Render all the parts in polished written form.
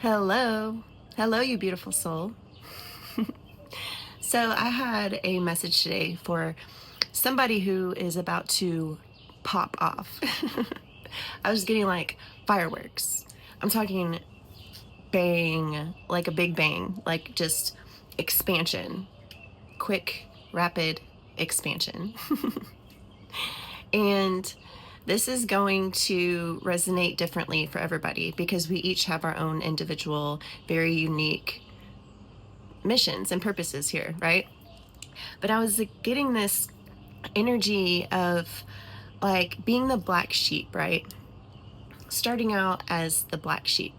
Hello. Hello, you beautiful soul. So, I had a message today for somebody who is about to pop off. I was getting like fireworks. I'm talking bang, like a big bang, like just expansion, quick, rapid expansion. And this is going to resonate differently for everybody because we each have our own individual, very unique missions and purposes here, right? But I was getting this energy of like being the black sheep, right? Starting out as the black sheep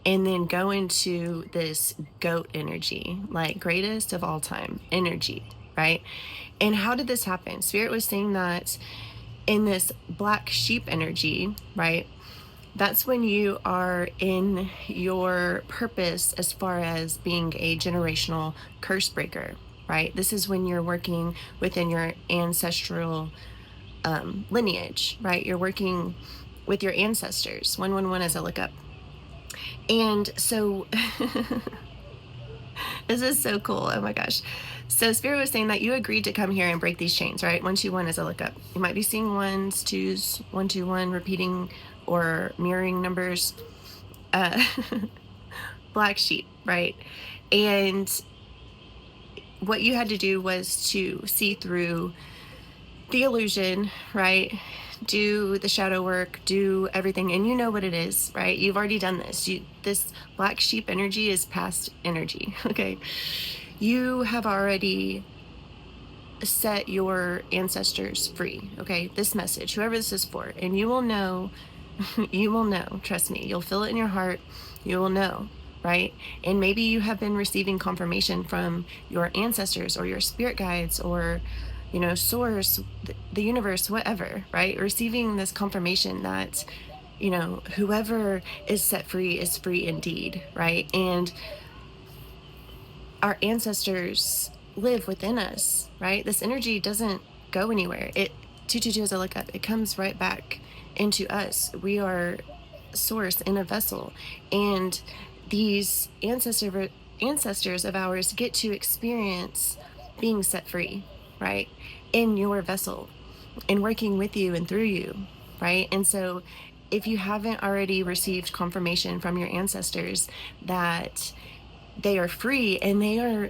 and then go into this goat energy, like greatest of all time energy, right? And how did this happen? Spirit was saying that in this black sheep energy, right? That's when you are in your purpose as far as being a generational curse breaker, right? This is when you're working within your ancestral lineage, right? You're working with your ancestors. 111 as I look up. And so this is so cool. Oh my gosh. So Spirit was saying that you agreed to come here and break these chains, right? 121 as I look up. You might be seeing ones, twos, 121, repeating or mirroring numbers. Uh, black sheep, right? And what you had to do was to see through the illusion, right? Do the shadow work, do everything, and you know what it is, right? You've already done this. This black sheep energy is past energy, okay? You have already set your ancestors free, okay? This message, whoever this is for, and you will know, you will know, trust me, you'll feel it in your heart, you will know, right? And maybe you have been receiving confirmation from your ancestors or your spirit guides or, you know, source, the universe, whatever, right? Receiving this confirmation that, you know, whoever is set free is free indeed, right? And our ancestors live within us, right? This energy doesn't go anywhere. It 222 as I look up, it comes right back into us. We are source in a vessel, and these ancestors of ours get to experience being set free, right? In your vessel and working with you and through you, right? And so if you haven't already received confirmation from your ancestors that they are free and they are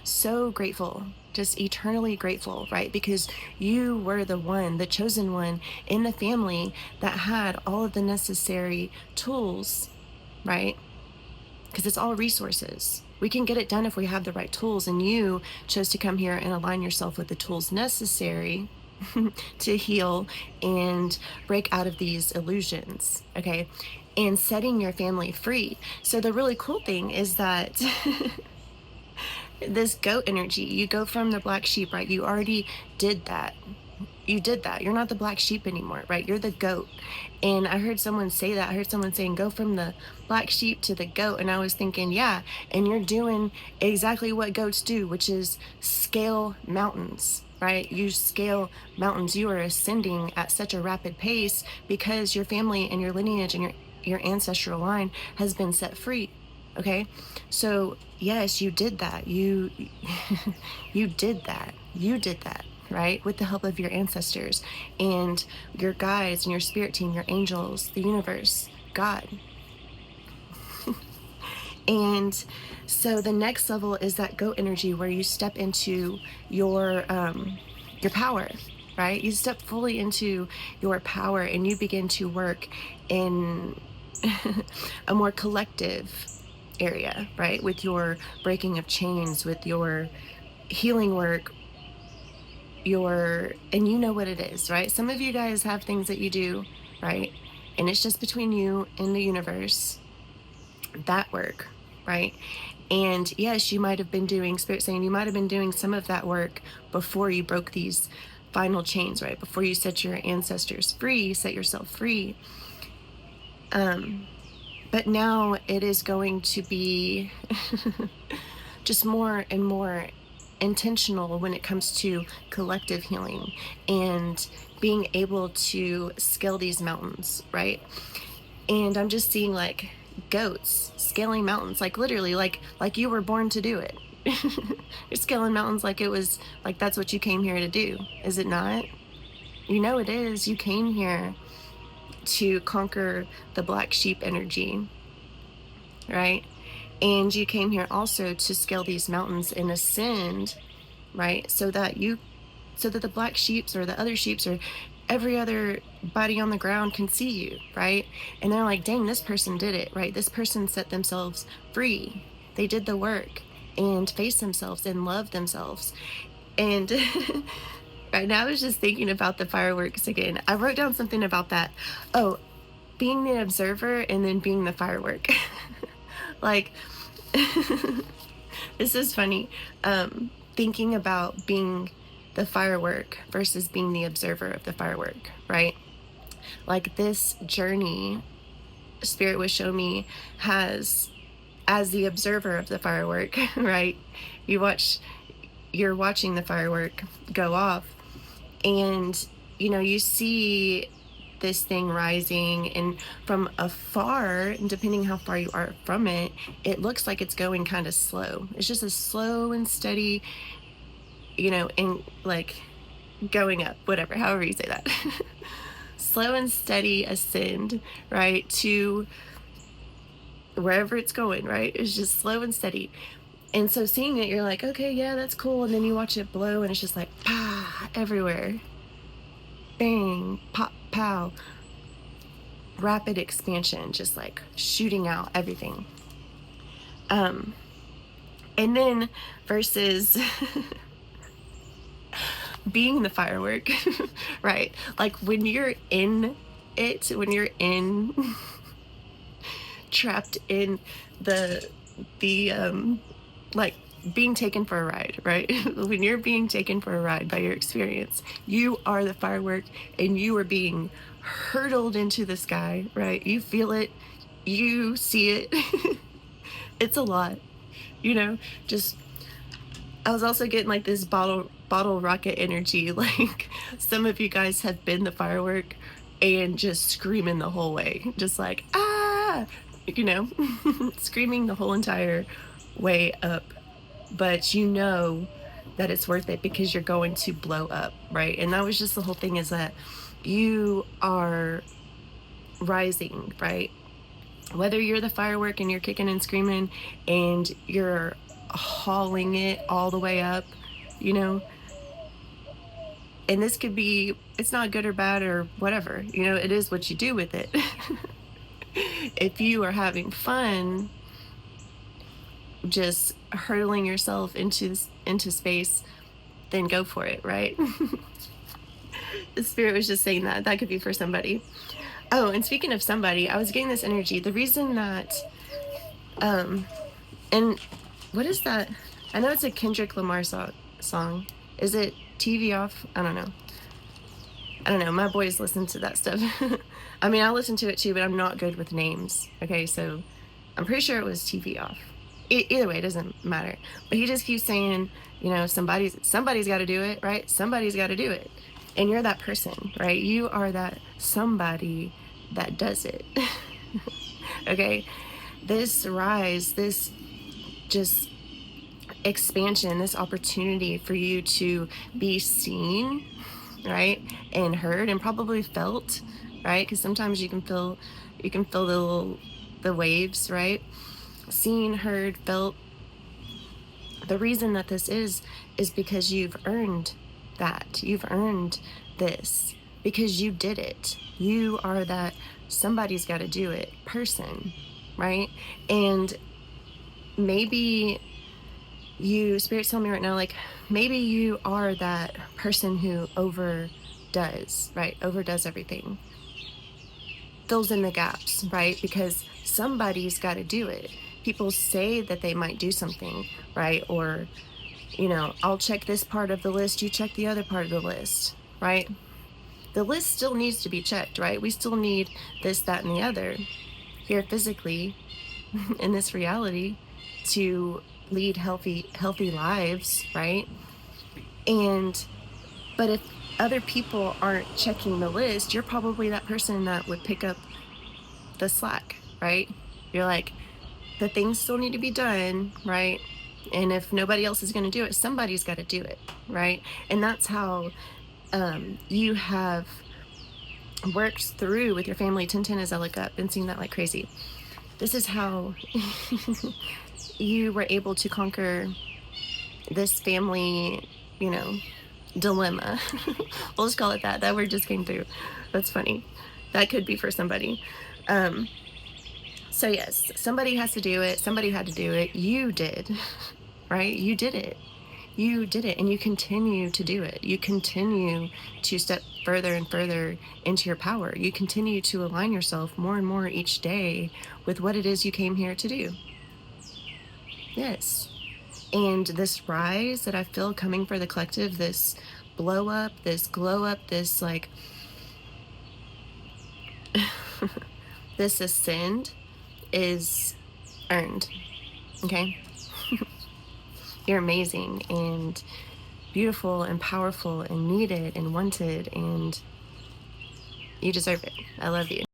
so grateful, just eternally grateful, right? Because you were the one, the chosen one in the family that had all of the necessary tools, right? Because it's all resources. We can get it done if we have the right tools, and you chose to come here and align yourself with the tools necessary to heal and break out of these illusions, okay? And setting your family free. So the really cool thing is that this goat energy, you go from the black sheep, right? You already did that. You did that. You're not the black sheep anymore, right? You're the goat. And I heard someone say that. I heard someone saying, go from the black sheep to the goat. And I was thinking, yeah, and you're doing exactly what goats do, which is scale mountains, right? You scale mountains. You are ascending at such a rapid pace because your family and your lineage and your ancestral line has been set free. Okay. So yes, you did that. You did that. You did that, right? With the help of your ancestors and your guides and your spirit team, your angels, the universe, God. And so the next level is that goat energy where you step into your power, right? You step fully into your power and you begin to work in a more collective area, right? With your breaking of chains, with your healing work, and you know what it is, right? Some of you guys have things that you do, right? And it's just between you and the universe, that work, right? And yes, you might have been doing, Spirit saying you might have been doing some of that work before you broke these final chains, right? Before you set your ancestors free, set yourself free. But now it is going to be just more and more intentional when it comes to collective healing and being able to scale these mountains, right? And I'm just seeing like goats scaling mountains, like literally, like you were born to do it. You're scaling mountains like it was, like that's what you came here to do. Is it not? You know it is. You came here to conquer the black sheep energy, right? And you came here also to scale these mountains and ascend, right? So that the black sheeps or the other sheeps or every other body on the ground can see you, right? And they're like, dang, this person did it, right? This person set themselves free. They did the work and faced themselves and loved themselves. And right now I was just thinking about the fireworks again. I wrote down something about that. Oh, being the observer and then being the firework. Like, this is funny. Thinking about being the firework versus being the observer of the firework, right? Like this journey, Spirit would show me, has, as the observer of the firework, right? You're watching the firework go off, and you see this thing rising, and from afar, and depending how far you are from it, it looks like it's going kind of slow. It's just a slow and steady, and like going up, whatever, however you say that. Slow and steady ascend, right, to wherever it's going, right? It's just slow and steady. And so seeing it, you're like, okay, yeah, that's cool. And then you watch it blow, and it's just like, pah, everywhere. Bang, pop, pow. Rapid expansion, just like shooting out everything. And then versus being the firework, right? Like when you're in it, when you're trapped in the like being taken for a ride, right? When you're being taken for a ride by your experience, you are the firework and you are being hurtled into the sky, right? You feel it, you see it. It's a lot, just, I was also getting like this bottle rocket energy. Like some of you guys have been the firework and just screaming the whole way, just like, ah, screaming the whole entire way up. But you know that it's worth it because you're going to blow up, right? And that was just the whole thing, is that you are rising, right? Whether you're the firework and you're kicking and screaming and you're hauling it all the way up, and this could be, it's not good or bad or whatever, it is what you do with it. If you are having fun just hurtling yourself into space, then go for it, right? The Spirit was just saying that could be for somebody. Oh, and speaking of somebody, I was getting this energy. The reason that, and what is that? I know it's a Kendrick Lamar song. Is it TV Off? I don't know. My boys listen to that stuff. I mean, I listen to it too, but I'm not good with names. Okay, so I'm pretty sure it was TV Off. Either way, it doesn't matter. But he just keeps saying, somebody's got to do it, right? Somebody's got to do it. And you're that person, right? You are that somebody that does it. Okay? This rise, this just expansion, this opportunity for you to be seen, right? And heard and probably felt, right? Because sometimes you can feel the waves, right? Seen, heard, felt. The reason that this is because you've earned that. You've earned this because you did it. You are that somebody's got to do it person, right? And maybe Spirit's telling me right now, like, maybe you are that person who overdoes, right? Overdoes everything. Fills in the gaps, right? Because somebody's got to do it. People say that they might do something, right? Or, I'll check this part of the list, you check the other part of the list, right? The list still needs to be checked, right? We still need this, that, and the other here physically in this reality to lead healthy lives, right? But if other people aren't checking the list, you're probably that person that would pick up the slack, right? You're like, the things still need to be done, right? And if nobody else is going to do it, somebody's got to do it, right? And that's how you have worked through with your family 1010 as I look up and seeing that like crazy. This is how you were able to conquer this family, you know, dilemma. We'll just call it that. That word just came through. That's funny. That could be for somebody. Um, so yes, somebody has to do it. Somebody had to do it. You did, right? You did it. You did it, and you continue to do it. You continue to step further and further into your power. You continue to align yourself more and more each day with what it is you came here to do. Yes. And this rise that I feel coming for the collective, this blow up, this glow up, this like, this ascend is earned. Okay. You're amazing and beautiful and powerful and needed and wanted, and you deserve it. I love you.